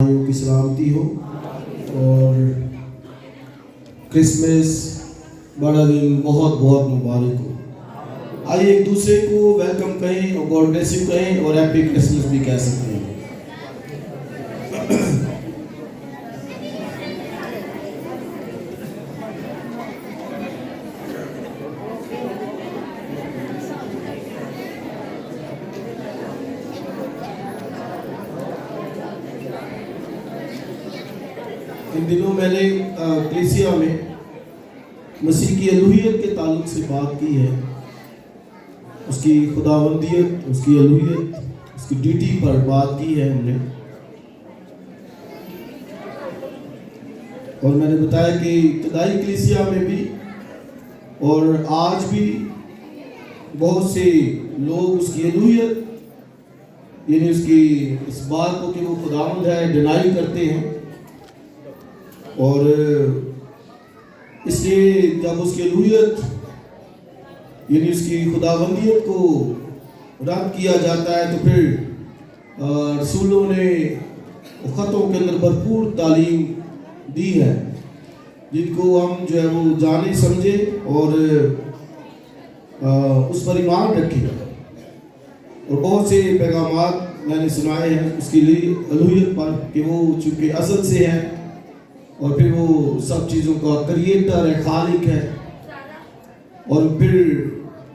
بھائیوں کی سلامتی ہو اور کرسمس بڑا دن بہت بہت مبارک ہو۔ آئیے ایک دوسرے کو ویلکم کہیں اور گاڈ بلیس یو کہیں اور ہیپی کرسمس بھی کہہ سکتے ہیں۔ ان دنوں میں نے کلیسیا میں مسیح کی الوہیت کے تعلق سے بات کی ہے، اس کی خداوندیت، اس کی الوہیت، اس کی ڈیوٹی پر بات کی ہے ہم نے، اور میں نے بتایا کہ ابتدائی کلیسیا میں بھی اور آج بھی بہت سے لوگ اس کی الوہیت یعنی اس کی اس بات کو کہ وہ خداوند ہے ڈینائی کرتے ہیں، اور اس لیے جب اس کی الوہیت یعنی اس کی خداوندیت کو رد کیا جاتا ہے تو پھر رسولوں نے خطوں کے اندر بھرپور تعلیم دی ہے جن کو ہم جو ہے وہ جانے سمجھے اور اس پر ایمان رکھے، اور بہت سے پیغامات میں نے سنائے ہیں اس کی الوہیت پر کہ وہ چونکہ ازل سے ہے اور پھر وہ سب چیزوں کا کریٹر ہے، خالق ہے، اور پھر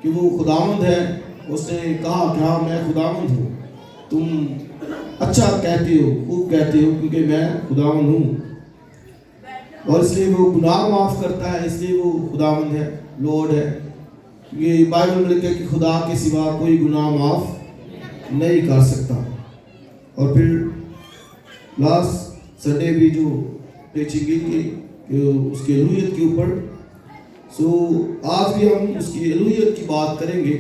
کہ وہ خداوند ہے۔ اس نے کہا کہ ہاں میں خداوند ہوں، تم اچھا کہتے ہو، خوب کہتے ہو کیونکہ میں خداوند ہوں، اور اس لیے وہ گناہ معاف کرتا ہے، اس لیے وہ خداوند ہے، لارڈ ہے۔ یہ بائبل میں لکھا ہے کہ خدا کے سوا کوئی گناہ معاف نہیں کر سکتا۔ اور پھر لاسٹ سنڈے بھی جو پریچنگ کی کہ اس کی الوہیت کے اوپر، آج بھی ہم اس کی الوہیت کی بات کریں گے۔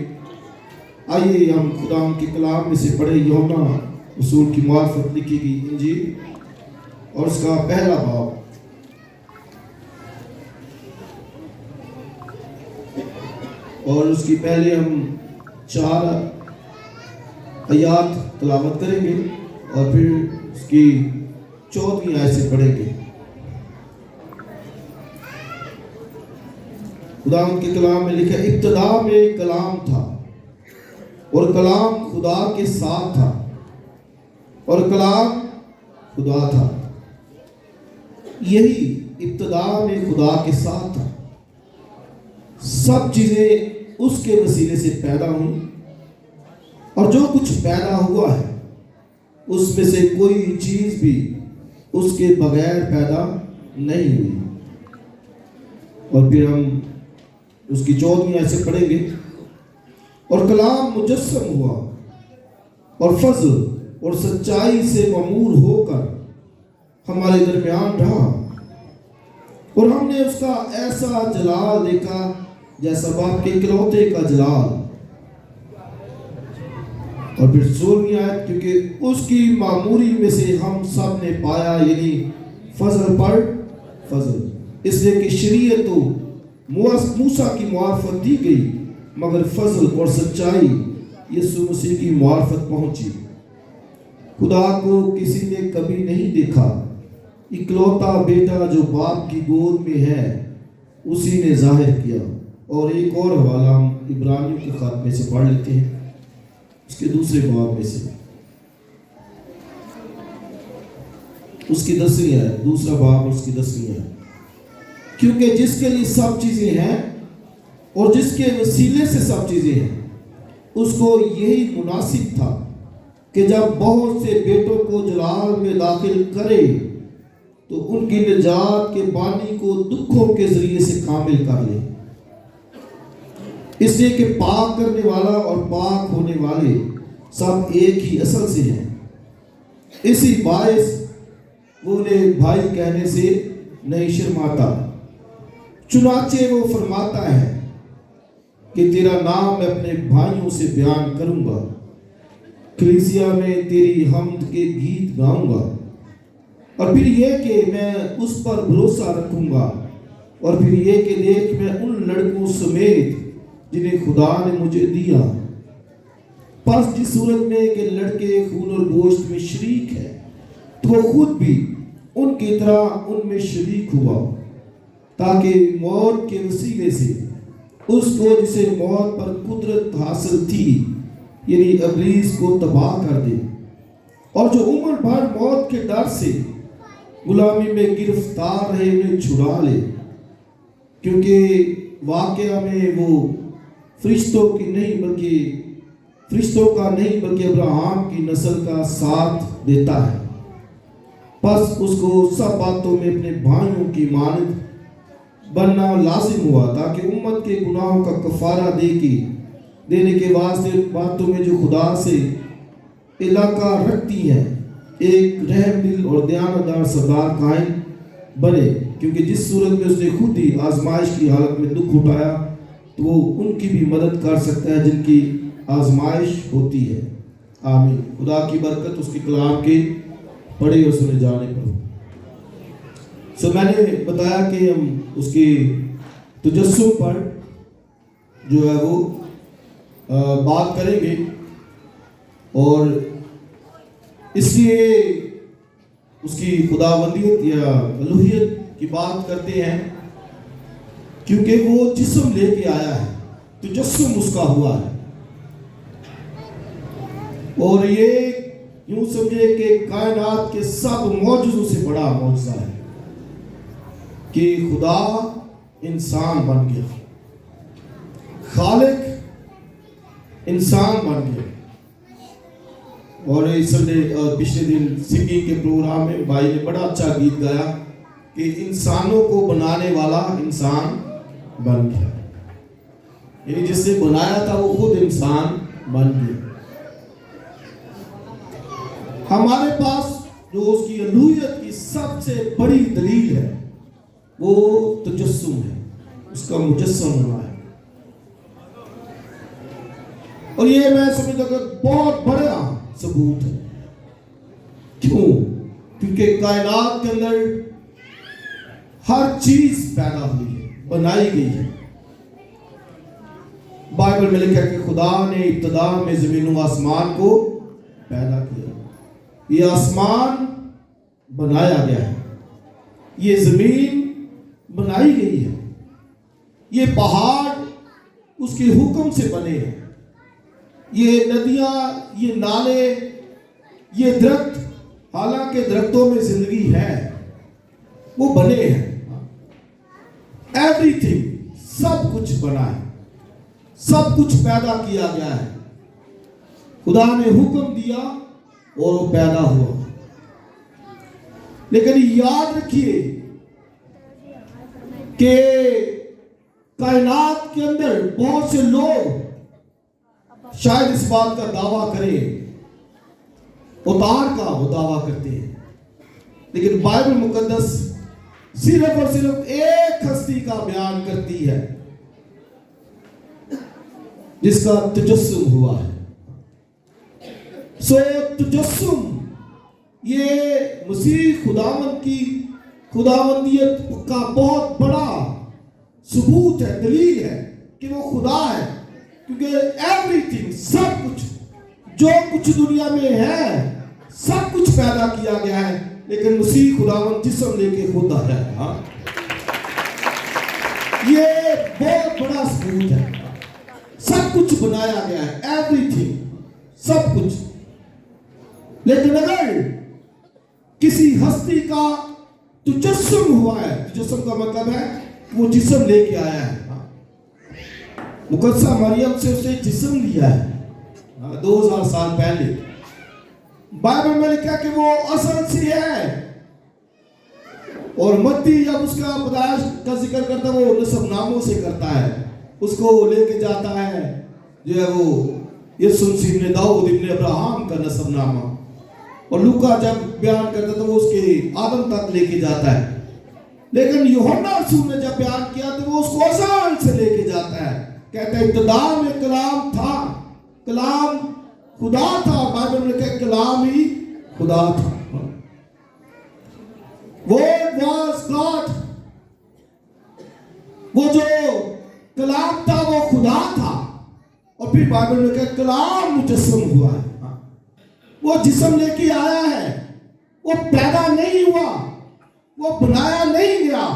آئیے ہم خدا کے کلام میں سے پڑھیں یوحنا رسول کی معرفت لکھی گئی انجیل اور اس کا پہلا باب، اور اس کی پہلے ہم 4 آیات تلاوت کریں گے اور پھر اس کی 14ویں آیت سے پڑھیں گے۔ خدا ان کے کلام میں لکھا ہے، ابتدا میں کلام تھا اور کلام خدا کے ساتھ تھا اور کلام خدا تھا۔ یہی ابتدا میں خدا کے ساتھ تھا، سب چیزیں اس کے وسیلے سے پیدا ہوئی، اور جو کچھ پیدا ہوا ہے اس میں سے کوئی چیز بھی اس کے بغیر پیدا نہیں ہوئی۔ اور پھر ہم اس کی 14ویں آیت سے پڑھیں گے، اور کلام مجسم ہوا اور فضل اور سچائی سے معمور ہو کر ہمارے درمیان رہا، اور ہم نے اس کا ایسا جلال دیکھا جیسا باپ کے اکلوتے کا جلال۔ اور پھر 16ویں آیت، کیونکہ اس کی معموری میں سے ہم سب نے پایا، یعنی فضل پر فضل، اس لیے کہ شریعت تو موسیٰ کی معرفت دی گئی مگر فضل اور سچائی یسوع مسیح کی معرفت پہنچی۔ خدا کو کسی نے کبھی نہیں دیکھا، اکلوتا بیٹا جو باپ کی گود میں ہے اسی نے ظاہر کیا۔ اور ایک اور حوالہ ہم عبرانیوں کے خط میں سے پڑھ لیتے ہیں، اس کے دوسرے باب میں سے، اس کی 10ویں ہے، دوسرا باب اس کی 10ویں ہے، کیونکہ جس کے لیے سب چیزیں ہیں اور جس کے وسیلے سے سب چیزیں ہیں، اس کو یہی مناسب تھا کہ جب بہت سے بیٹوں کو جلال میں داخل کرے تو ان کی نجات کے بانی کو دکھوں کے ذریعے سے کامل کر لے، اس لیے کہ پاک کرنے والا اور پاک ہونے والے سب ایک ہی اصل سے ہیں۔ اسی باعث وہ انہیں بھائی کہنے سے نہیں شرماتا، چنانچہ وہ فرماتا ہے کہ تیرا نام میں اپنے بھائیوں سے بیان کروں گا، کلیسیا میں تیری حمد کے گیت گاؤں گا، اور پھر یہ کہ میں اس پر بھروسہ رکھوں گا، اور پھر یہ کہ دیکھ میں ان لڑکوں سمیت جنہیں خدا نے مجھے دیا، پس جس صورت میں کہ لڑکے خون اور گوشت میں شریک ہے تو وہ خود بھی ان کی طرح ان میں شریک ہوا، تاکہ موت کے وسیلے سے اس کو جسے موت پر قدرت حاصل تھی یعنی ابلیس کو تباہ کر دے، اور جو عمر بھر موت کے ڈر سے غلامی میں گرفتار رہے انہیں چھڑا لے، کیونکہ واقعہ میں وہ فرشتوں کا نہیں بلکہ ابراہیم کی نسل کا ساتھ دیتا ہے۔ پس اس کو سب باتوں میں اپنے بھائیوں کی مانند بننا لازم ہوا، تاکہ امت کے گناہوں کا کفارہ دینے کے واسطے باتوں میں جو خدا سے علاقہ رکھتی ہیں ایک رحم دل اور دیانتدار سردار قائم بنے، کیونکہ جس صورت میں اس نے خود ہی آزمائش کی حالت میں دکھ اٹھایا تو وہ ان کی بھی مدد کر سکتا ہے جن کی آزمائش ہوتی ہے۔ آمین۔ خدا کی برکت اس کے کلام کے پڑھے اور سنے جانے پر ہو۔ میں نے بتایا کہ ہم اس کے تجسم پر جو ہے وہ بات کریں گے، اور اس لیے اس کی خداوندیت یا الوہیت کی بات کرتے ہیں کیونکہ وہ جسم لے کے آیا ہے، تجسم اس کا ہوا ہے، اور یہ یوں سمجھے کہ کائنات کے سب معجزوں سے بڑا معجزہ ہے کہ خدا انسان بن گیا، خالق انسان بن گیا۔ اور پچھلے دن سنگنگ کے پروگرام میں بھائی نے بڑا اچھا گیت گایا کہ انسانوں کو بنانے والا انسان بن گیا، یعنی جس نے بنایا تھا وہ خود انسان بن گیا۔ ہمارے پاس جو اس کی الوہیت کی سب سے بڑی دلیل ہے وہ تجسم ہے، اس کا مجسم ہونا ہے، اور یہ میں سمجھتا کہ بہت بڑا ثبوت ہے۔ کیوں؟ کیونکہ کائنات کے اندر ہر چیز پیدا ہوئی ہے، بنائی گئی ہے۔ بائبل میں لکھا ہے کہ خدا نے ابتدا میں زمین و آسمان کو پیدا کیا۔ یہ آسمان بنایا گیا ہے، یہ زمین بنائی گئی ہے، یہ پہاڑ اس کے حکم سے بنے ہیں، یہ ندیاں، یہ نالے، یہ درخت، حالانکہ درختوں میں زندگی ہے، وہ بنے ہیں۔ ایوری تھنگ، سب کچھ بنا ہے، سب کچھ پیدا کیا گیا ہے۔ خدا نے حکم دیا اور وہ پیدا ہوا۔ لیکن یاد رکھیے کہ کائنات کے اندر بہت سے لوگ شاید اس بات کا دعویٰ کریں، اتار کا وہ دعویٰ کرتے ہیں، لیکن بائبل مقدس صرف اور صرف ایک ہستی کا بیان کرتی ہے جس کا تجسم ہوا ہے۔ تجسم یہ مسیح خداوند کی خداوندیت کا بہت بڑا ثبوت ہے، دلیل ہے کہ وہ خدا ہے، کیونکہ ایوری تھنگ، سب کچھ جو کچھ دنیا میں ہے سب کچھ پیدا کیا گیا ہے، لیکن مسیح خداوند جسم لے کے خود آیا ہے۔ یہ بہت بڑا ثبوت ہے، سب کچھ بنایا گیا ہے، ایوری تھنگ، سب کچھ۔ لیکن اگر کسی ہستی کا تجسم ہوا ہے، تجسم کا مطلب ہے وہ جسم لے کے آیا ہے، مقدسہ مریم سے اسے جسم لیا ہے 2000 سال پہلے۔ بائبل میں لکھا کہ وہ اصل سے ہے، اور متی جب اس کا پیدائش کا ذکر کرتا ہے وہ نسب ناموں سے کرتا ہے، اس کو لے کے جاتا ہے جو ہے وہ یسوع مسیح ابن داؤد ابن ابراہیم کا نسب نامہ، اور لوکا جب بیان کرتا ہے تو وہ اس کے آدم تک لے کے جاتا ہے، لیکن یوحنا رسول نے جب بیان کیا تو وہ اس کو ازل سے لے کے جاتا ہے، کہتا ہے ابتدا میں کلام تھا، کلام خدا تھا، بائبل میں لکھا ہے کلام ہی خدا تھا۔ Word was God، وہ جو کلام تھا وہ خدا تھا، اور پھر بائبل میں لکھا ہے کلام مجسم ہوا ہے، وہ جسم لے کے آیا ہے، وہ پیدا نہیں ہوا، وہ بنایا نہیں گیا.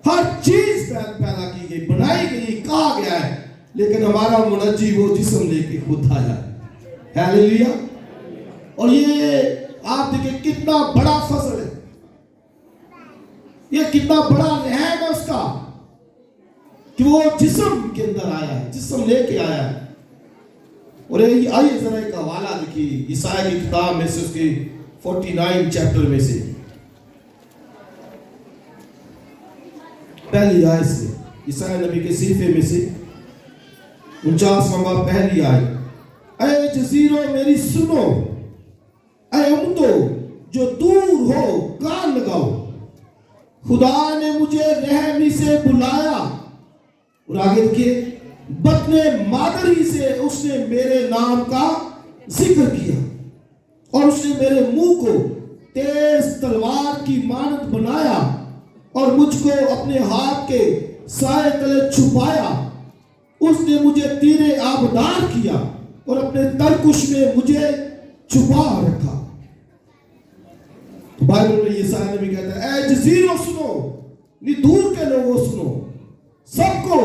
ہر چیز پیدا کی گئی، بنائی گئی، کہا گیا ہے، لیکن ہمارا منجی وہ جسم لے کے خود آیا. ہیلیلویا. اور یہ آپ دیکھیں کتنا بڑا فضل ہے، یہ کتنا بڑا رحم ہے اس کا کہ وہ جسم کے اندر آیا ہے، جسم لے کے آیا ہے. اور آئیے ذرا ایک حوالہ دیکھیے عیسائی کی کتاب میں سے، اس کے 49 چیپٹر میں سے پہلی آیت سے، عیسائی نبی کے صحیفے میں سے 49واں پہلی آیت. اے جزیروں میری سنو، اے امتو جو دور ہو کان لگاؤ، خدا نے مجھے رحمی سے بلایا. اور آگے دیکھیے، بطن مادری سے اس نے میرے نام کا ذکر کیا، اور اس نے میرے منہ کو تیز تلوار کی مانند بنایا، اور مجھ کو اپنے ہاتھ کے سائے تلے چھپایا. اس نے مجھے تیرے آبدار کیا، اور اپنے ترکش میں مجھے چھپا رکھا. بائبل میں عیسائی نبی کہتا ہے، اے جزیروں سنو، نہیں دور کے لوگوں سنو. سب کو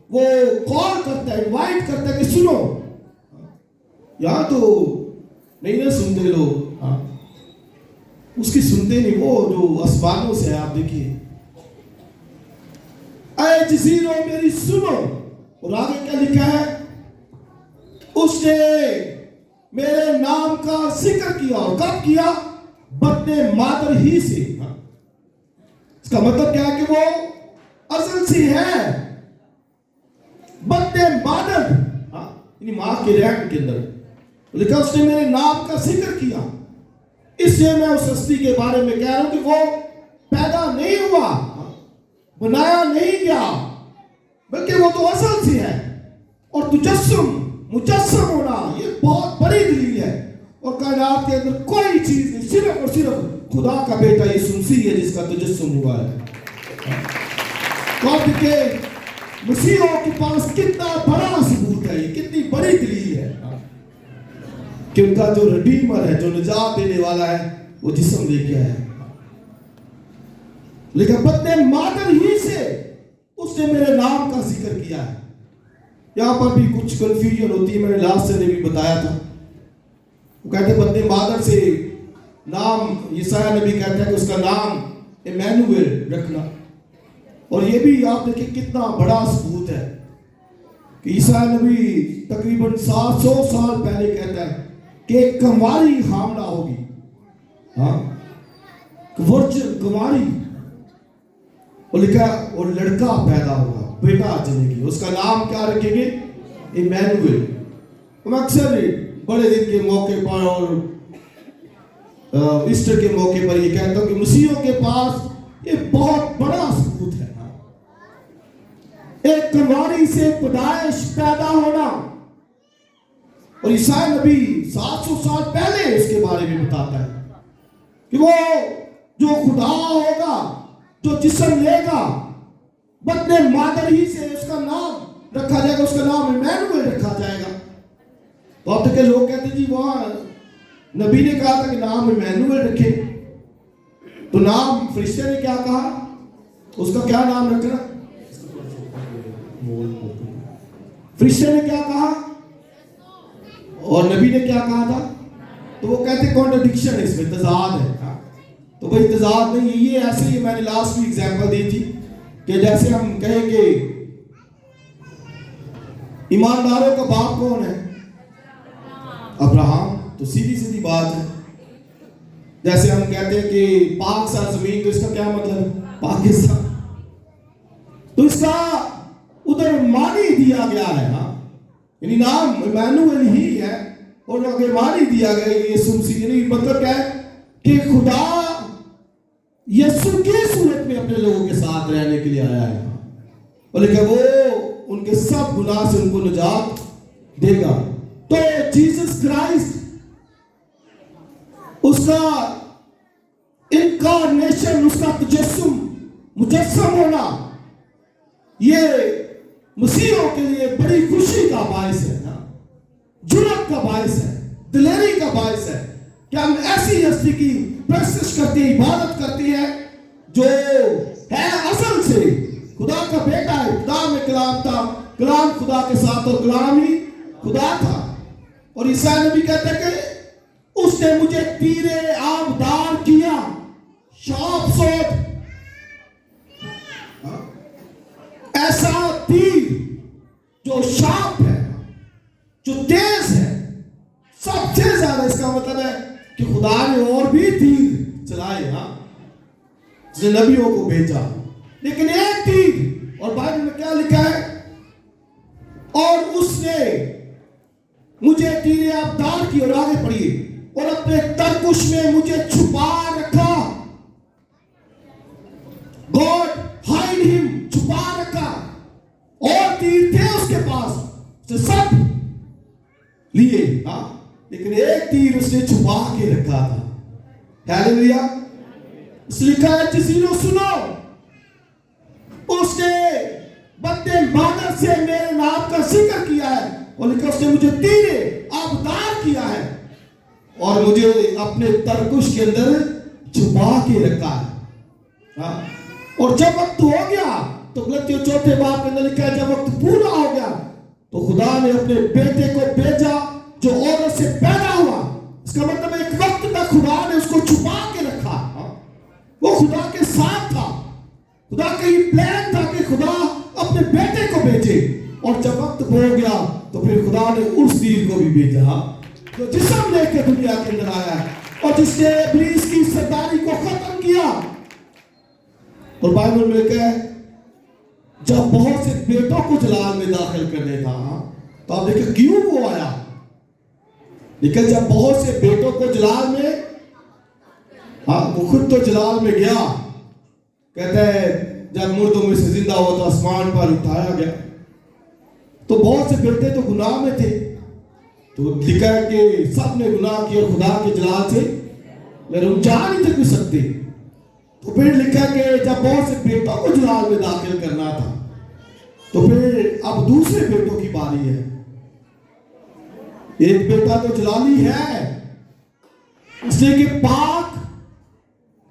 وہ کال کرتا ہے، انوائٹ کرتا ہے کہ سنو. یہاں تو نہیں نہ سنتے لوگ، اس کی سنتے نہیں، وہ جو آسمانوں سے ہے. آپ دیکھیے، اے جزیروں میری سنو. اور آگے کیا لکھا ہے؟ اس نے میرے نام کا ذکر کیا. اور کب کیا؟ بطن مادر ہی سے. اس کا مطلب کیا ہے کہ وہ ازل سے ہے. بطن مادر، یعنی ماں کے رحم کے اندر لکھا اس نے میرے نام کا ذکر کیا. اس لیے میں اس ہستی کے بارے میں کہہ رہا ہوں کہ وہ پیدا نہیں ہوا، بنایا نہیں گیا، بلکہ وہ تو اصل سے ہے. اور مجسم ہونا یہ بہت بڑی دلیل ہے. اور کائنات کے اندر کوئی چیز نہیں، صرف اور صرف خدا کا بیٹا یسوع مسیح ہے جس کا تجسم ہوا ہے. کون کہ مسیحوں کے پاس کتنا بڑا ثبوت ہے، یہ کتنی بڑی دلیل ہے کہ ان کا جو ریڈیمر ہے، جو نجات دینے والا ہے، وہ جسم لے کے آیا ہے. لیکن بطن مادر ہی سے اس نے میرے نام کا ذکر کیا ہے. یہاں پر بھی کچھ کنفیوژن ہوتی ہے، میں نے لاسٹ سے بھی بتایا تھا. وہ کہتے ہیں بطن مادر سے نام، عیسائی نبی کہتا ہے کہ اس کا نام ایمینویل رکھنا. اور یہ بھی آپ دیکھیں کتنا بڑا ثبوت ہے کہ عیسائی نبی تقریباً 700 سال پہلے کہتا ہے کہ ایک کنواری حاملہ ہوگی، ورجن کنواری. اور لکھا اور لڑکا پیدا ہوگا، بیٹا جنے گی، اس کا نام کیا رکھیں گے؟ ایمینویل. میں اکثر بڑے دن کے موقع پر اور ایسٹر کے موقع پر یہ کہتا ہوں کہ مسیحوں کے پاس یہ بہت بڑا ثبوت ہے، ایک کنواری سے پیدائش پیدا ہونا. اور عیسائی نبی 700 سال پہلے اس کے بارے میں بتاتا ہے کہ وہ جو خدا ہوگا، جو جسم لے گا، بطن مادر ہی سے اس کا نام رکھا جائے گا، اس کا نام ایمینویل رکھا جائے گا. تو اب تک لوگ کہتے ہیں جی وہاں نبی نے کہا تھا کہ نام ایمینویل رکھے، تو نام فرشتے نے کیا کہا؟ اس کا کیا نام رکھنا؟ فرشتے نے کیا کہا اور نبی نے کیا کہا تھا؟ تو وہ کہتے ہیں کانٹرڈکشن ہے، اس میں تضاد ہے. تو بھئی تضاد نہیں ہے، یہ ایسے ہی میں نے لاسٹ بھی ایگزامپل دی تھی کہ جیسے ہم کہیں کہ ایمانداروں کا باپ کون ہے؟ ابراہم. تو سیدھی سیدھی بات ہے. جیسے ہم کہتے ہیں کہ پاک سرزمین، تو اس کا کیا مطلب ہے؟ پاکستان. تو اس کا ادھر معنی دیا گیا ہے، یعنی نام ایمینویل ہی ہے اور اگر معنی دیا گیا ہے یسوع مسیح، یعنی مطلب کیا ہے کہ خدا یسوع کی صورت میں اپنے لوگوں کے ساتھ رہنے کے لیے آیا ہے، اور لیکن وہ ان کے سب گناہ سے ان کو نجات دے گا. تو جیسس کرائسٹ، اس کا انکارنیشن، اس کا مجسم ہونا، یہ مسیحوں کے لیے بڑی خوشی کا باعث ہے، جرات کا باعث ہے، دلیری کا باعث ہے. کہ ہم ایسی ہستی کی پرستش کرتے ہیں، عبادت کرتے ہیں جو ہے اصل سے خدا کا بیٹا ہے. خدا میں کلام تھا، کلام خدا کے ساتھ اور کلام ہی خدا تھا. اور عیسیٰ نبی کہتا ہے کہ اس نے مجھے تیرے آبدار کیا، شارپ سوٹ، ایسا تیر جو شارپ ہے، جو تیز ہے. سب سے زیادہ اس کا مطلب ہے کہ خدا نے اور بھی تیر چلائے، اس نے نبیوں کو بھیجا، لیکن ایک تیر. اور بائبل میں کیا لکھا ہے؟ اور اس نے مجھے تیر آبدار کی، اور آگے پڑھیے، اور اپنے ترکش میں مجھے چھپا رکھا. God hide him، چھپا رکھا. اور تیر تھے اس کے پاس، اسے سب لیے، لیکن ایک تیر اس نے چھپا کے رکھا تھا. ہیلیلویا. اس لکھا ہے جزیروں سنو، اس نے بدے مادر سے میرے نام کا ذکر کیا ہے، اور لکھا اس نے مجھے تیرے آبدار کیا ہے اور مجھے اپنے ترکش کے اندر چھپا کے رکھا ہے. اور جب وقت ہو گیا تو غلطیوں چوتھے باب کے اندر لکھا ہے جب وقت پورا ہو گیا تو خدا نے اپنے بیٹے کو بھیجا جو عورت سے پیدا ہوا. اس کا مطلب ایک وقت تک خدا نے اس کو چھپا کے رکھا. وہ خدا کے ساتھ تھا. خدا کا یہ پلان تھا کہ خدا اپنے بیٹے کو بھیجے، اور جب وقت ہو گیا تو پھر خدا نے اس تیر کو بھی بھیجا جو جسم لے کے دنیا کے اندر آیا ہے اور جس نے ابلیس کی سرداری کو ختم کیا. اور بائبل میں لکھا ہے جب بہت سے بیٹوں کو جلال میں داخل کرنے تھا، تو آپ دیکھیں کیوں وہ آیا. لیکن جب بہت سے بیٹوں کو جلال میں، وہ خود تو جلال میں گیا، کہتا ہے جب مردوں میں سے زندہ ہوا تو آسمان پر اٹھایا گیا. تو بہت سے بیٹے تو گناہ میں تھے، تو لکھا ہے کہ سب نے گناہ کیا اور خدا کے جلال سے ہم جا نہیں تھے سکتے. تو پھر لکھا کہ جب بہت سے بیٹوں کو جلال میں داخل کرنا تھا تو پھر اب دوسرے بیٹوں کی باری ہے. ایک بیٹا تو جلالی ہے، اس لیے کہ پاک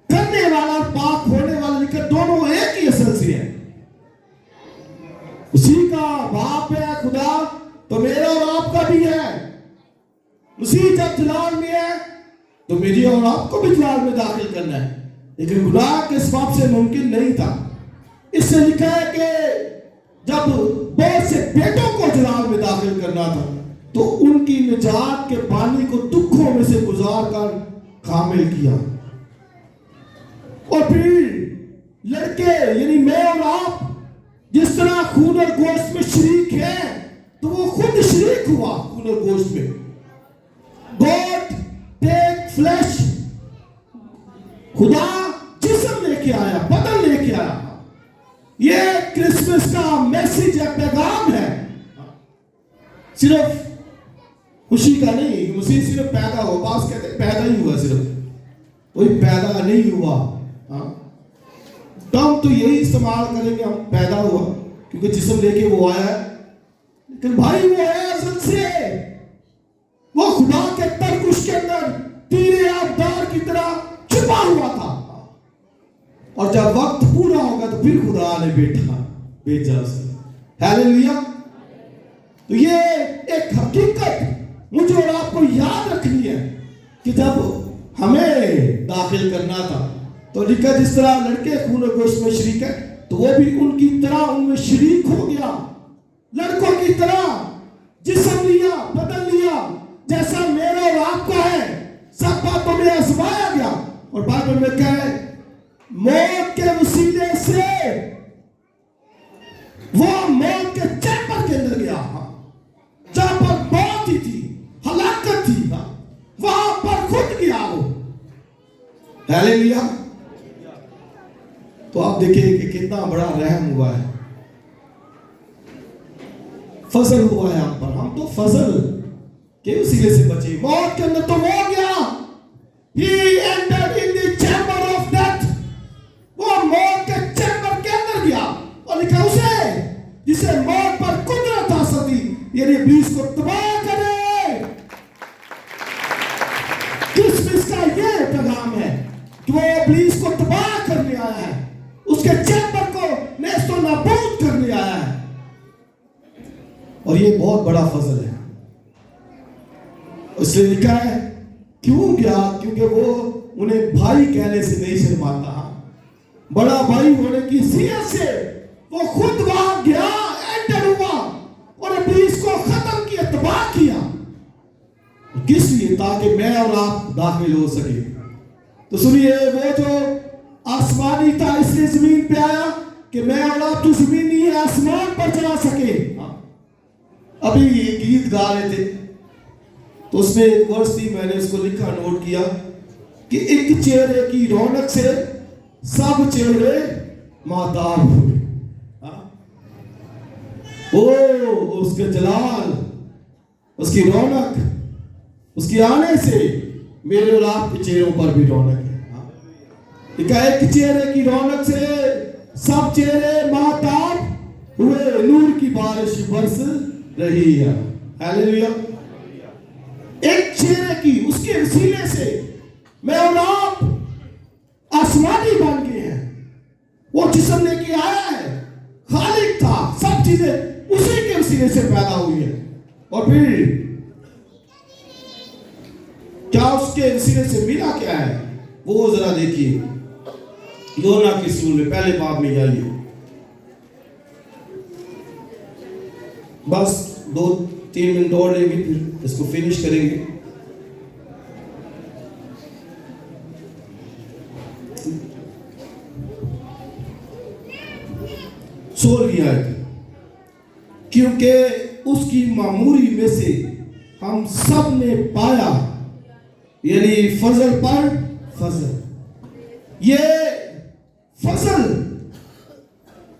کرنے والا اور پاک ہونے والا لکھا دونوں ایک ہی اصل سے ہے. اسی کا باپ ہے خدا، تو میرا اور آپ کا بھی ہے. اسی جب جلال میں ہے تو میری اور آپ کو بھی جلال میں داخل کرنا ہے، لیکن گناہ کے سبب سے ممکن نہیں تھا. اس سے لکھا ہے کہ جب بہت سے بیٹوں کو جلال میں داخل کرنا تھا تو ان کی نجات کے پانی کو دکھوں میں سے گزار کر کامل کیا. اور پھر لڑکے یعنی میں اور آپ جس طرح خون اور گوشت میں شریک ہیں تو وہ خود شریک ہوا خون اور گوشت میں. God take flesh، خدا جسم لے کے آیا، بدن لے کے آیا. یہ کرسمس کا میسیج ہے، پیغام ہے. صرف خوشی کا نہیں، مسیح صرف پیدا ہو، بعض کہتے ہیں پیدا ہی ہوا، صرف کوئی پیدا نہیں ہوا. تو ہم تو یہی استعمال کریں گے ہم پیدا ہوا، کیونکہ جسم لے کے وہ آیا ہے. لیکن بھائی وہ ہے اصل سے، وہ خدا کے ترکش کے اندر تیر آبدار کی طرح چھپا ہوا تھا. اور جب وقت پورا ہوگا تو پھر خدا نے بھیجا اسے. ہیلیلویا. تو یہ ایک حقیقت مجھے اور آپ کو یاد رکھنی ہے کہ جب ہمیں داخل کرنا تھا تو لکھا جس طرح لڑکے خون و گوشت میں شریک ہے تو وہ بھی ان کی طرح ان میں شریک ہو گیا. لڑکوں کی طرح جسم لیا، بدن لیا، جیسا میرا اور آپ کا ہے، سب باتوں میں آزمایا گیا. اور بائبل میں کہا ہے موت کے وسیلے سے وہ موت کے چیمبر کے اندر گیا، جہاں پر موت ہی تھی، ہلاکت تھی، وہاں پر خود گیا وہ. ہیلیلویا. تو آپ دیکھیں کہ کتنا بڑا رحم ہوا ہے، فضل ہوا ہے ہم پر. ہم تو فضل کے وسیلے سے بچے. موت کے اندر تو وہ گیا، he entered in the chamber of death، وہ موت کے چیمبر کے اندر گیا. اور لکھا اسے جسے موت پر قدرت حاصل تھی، یعنی ابلیس کو تباہ کرے. کرسمس کہ وہ ابلیس کو تباہ کرنے آیا ہے, اس کے چیمبر کو نیست و نابود کرنے آیا ہے. اور یہ بہت بڑا فضل ہے. اس لیے لکھا ہے کیوں گیا, کیونکہ وہ انہیں بھائی کہنے سے نہیں شرماتا. بڑا بھائی ہونے کی حیثیت سے وہ خود وہاں گیا, انٹر ہوا اور ابلیس کو ختم کیا, تباہ کیا. کس لیے؟ تاکہ میں اور آپ داخل ہو سکے. تو سنیے, وہ جو آسمانی تھا اس لیے زمین پہ آیا کہ میں اور آپ تو زمینی ہے آسمان پر چلا سکے. ابھی یہ گیت گا رہے تھے تو اس میں ایک ورس تھی, میں نے اس کو لکھا, نوٹ کیا کہ ایک چہرے کی رونق سے سب چہرے ماداب ہوئے. او اس کے جلال, اس کی رونق, اس کی آنے سے میرے اور آپ کے چہروں پر بھی رونق ہے. ایک چہرے کی رونق سے سب چہرے ماداب ہوئے, نور کی بارش برس رہی ہے. ہیلیلویا. ایک چہرے کی, اس کے وسیلے سے میں اور آپ آسمانی بن گئے ہیں. وہ جسم لے کے آیا ہے, خالق تھا, سب چیزیں اسی کے وسیلے سے پیدا ہوئی ہیں. اور پھر کیا اس کے وسیلے سے ملا کیا ہے وہ ذرا دیکھیے. یوحنا کی سورہ میں پہلے باب میں جائیے, بس 2-3 منٹ اور لیں گے پھر اس کو فنش کریں گے. سولہویں آیت, کیونکہ اس کی معموری میں سے ہم سب نے پایا, یعنی فضل پر فضل. یہ فضل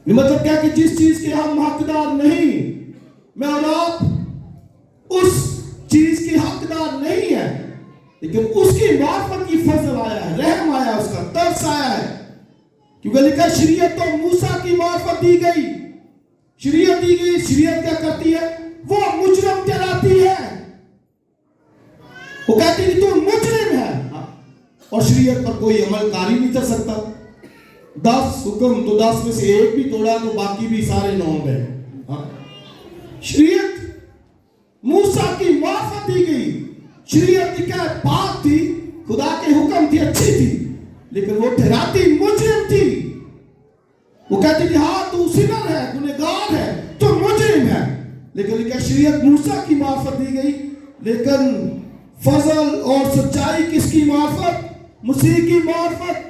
مطلب کیا کہ جس چیز کے ہم حقدار نہیں, میں اور آپ اس چیز کی حقدار نہیں ہے, لیکن اس کی معرفت کی فضل آیا ہے, رحم آیا, اس کا ترس آیا ہے. کیونکہ لکھا شریعت تو موسیٰ کی معرفت دی گئی, شریعت دی گئی. شریعت کیا کرتی ہے؟ وہ مجرم جلاتی ہے. وہ کہتی ہے کہ تو مجرم ہے, اور شریعت پر کوئی عمل کاری نہیں کر سکتا. 10 حکم تو 10 میں سے ایک بھی توڑا تو باقی بھی سارے 9 گئے. شریعت موسیٰ کی معرفت دی گئی. شریعت کیا پاک تھی, خدا کے حکم تھی, اچھی تھی, لیکن وہ ٹھہراتی مجرم تھی. وہ کہتی کہ ہاں تو سنر ہے, گنہگار ہے, تو مجرم ہے. لیکن کیا شریعت موسیٰ کی معرفت دی گئی, لیکن فضل اور سچائی کس کی معرفت؟ مسیح کی معرفت.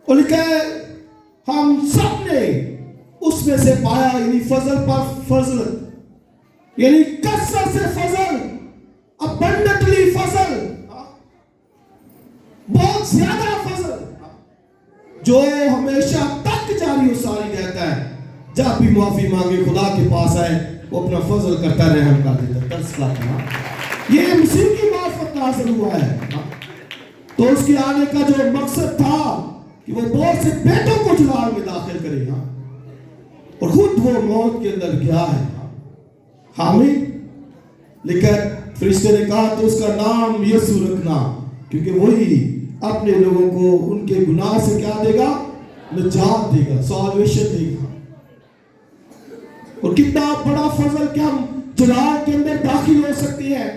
اور لکھا ہے ہم سب نے اس میں سے پایا, یعنی فضل پر فضل, یعنی کثرت سے فضل, ابنڈنٹلی فضل, بہت زیادہ فضل, جو ہمیشہ تک جاری و ساری رہتا ہے. جب بھی معافی مانگے خدا کے پاس آئے, وہ اپنا فضل کرتا رحم کر دیتا, ترس کھاتا. یہ مسیح کی معرفت نازل ہوا ہے. تو اس کے آنے کا جو مقصد تھا کہ وہ بہت سے بیٹوں کو جلال میں داخل کرے گا, اور خود وہ موت کے اندر گیا ہے. حامد لکھا فرشتے نے کہا تو اس کا نام یسوع رکھنا, کیونکہ وہی اپنے لوگوں کو ان کے گناہ سے کیا دے گا؟ نجات دے گا, سالویشن دے گا. اور کتنا بڑا فضل کہ ہم جلال کے اندر داخل ہو سکتے ہیں.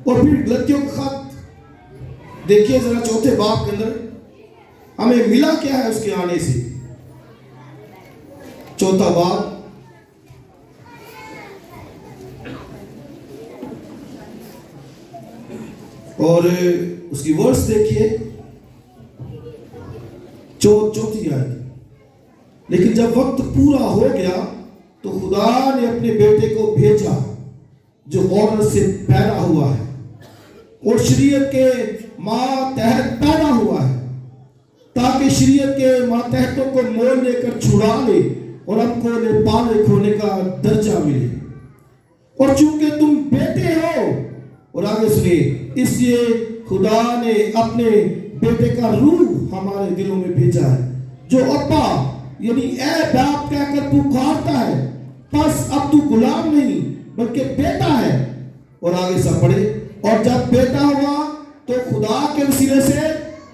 اور پھر غلطیوں کا خط دیکھیے ذرا 4 باب کے اندر ہمیں ملا کیا ہے اس کے آنے سے. 4 باب اور اس کی ورس دیکھیے, 4 آیت. لیکن جب وقت پورا ہو گیا تو خدا نے اپنے بیٹے کو بھیجا جو عورت سے پیدا ہوا ہے اور شریعت کے ماتحت پیدا ہوا ہے, تاکہ شریعت کے ماتحتوں کو مول لے کر چھڑا لے اور ہم کو پالک ہونے کا درجہ ملے. اور چونکہ تم بیٹے ہو, اور آگے سنیے, اس لیے خدا نے اپنے بیٹے کا روح ہمارے دلوں میں بھیجا ہے, جو ابا یعنی اے باپ کہہ کر پکارتا ہے. بس اب تو غلام نہیں بلکہ بیٹا ہے. اور آگے سب پڑھے, اور جب بیٹا ہوا تو خدا کے وسیلے سے